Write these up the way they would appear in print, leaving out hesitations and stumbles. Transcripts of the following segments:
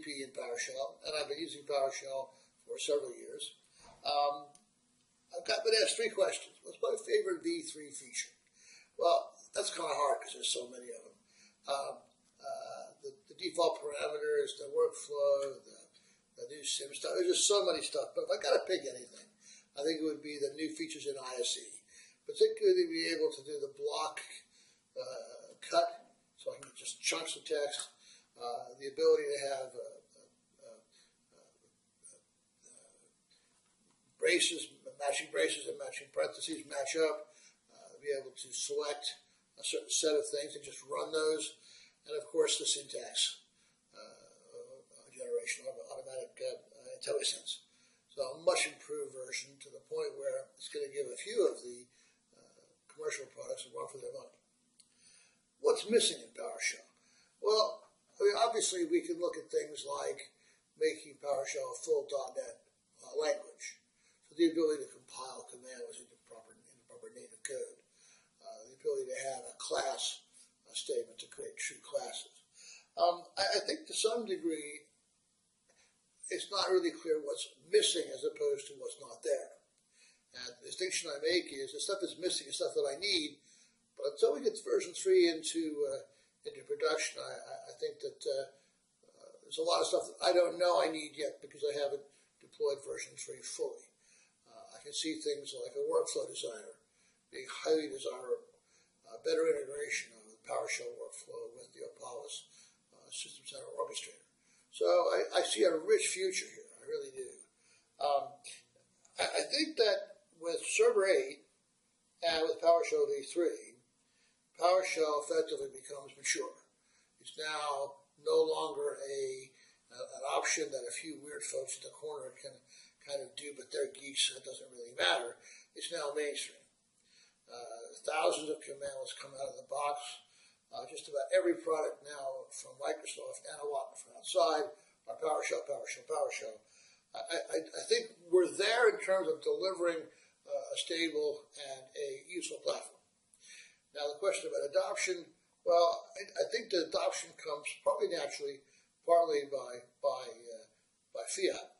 MVP in PowerShell, and I've been using PowerShell for several years. I've been asked 3 questions. What's my favorite V3 feature? Well, that's kind of hard because there's so many of them. The default parameters, the workflow, the new sim stuff. There's just so many stuff. But if I got to pick anything, I think it would be the new features in ISE. Particularly be able to do the block cut, so I can get just chunks of text. The ability to have braces, matching braces and matching parentheses match up. Be able to select a certain set of things and just run those. And of course the syntax generation of automatic IntelliSense. So a much improved version to the point where it's going to give a few of the commercial products a run for their money. What's missing in PowerShell? Well, I mean, obviously we can look at things like making PowerShell a full .NET language. So the ability to compile commands into proper native code. The ability to have a class statement to create true classes. I think to some degree it's not really clear what's missing as opposed to what's not there. And the distinction I make is the stuff that's missing is stuff that I need, but until we get version 3 into production, I think that there's a lot of stuff that I don't know I need yet because I haven't deployed version 3 fully. I can see things like a workflow designer being highly desirable, better integration of the PowerShell workflow with the Apollos System Center Orchestrator. So I see a rich future here, I really do. I think that with Server 8 and with PowerShell v3, PowerShell effectively becomes mature. It's now no longer an option that a few weird folks in the corner can kind of do, but they're geeks and it doesn't really matter. It's now mainstream. Thousands of commands come out of the box. Just about every product now from Microsoft and a lot from outside are PowerShell, PowerShell, PowerShell. I think we're there in terms of delivering a stable and a useful platform. Now the question about adoption, well, I think the adoption comes partly naturally, partly by fiat.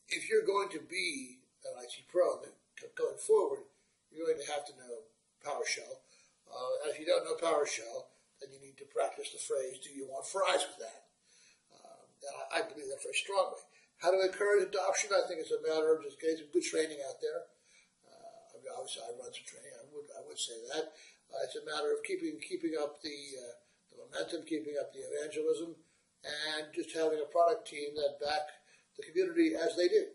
If you're going to be an IT pro going forward, you're going to have to know PowerShell. And if you don't know PowerShell, then you need to practice the phrase, do you want fries with that? And I believe that very strongly. How to encourage adoption? I think it's a matter of just getting some good training out there. Obviously, I run some training. I would say that. It's a matter of keeping up the momentum, keeping up the evangelism, and just having a product team that back the community as they do.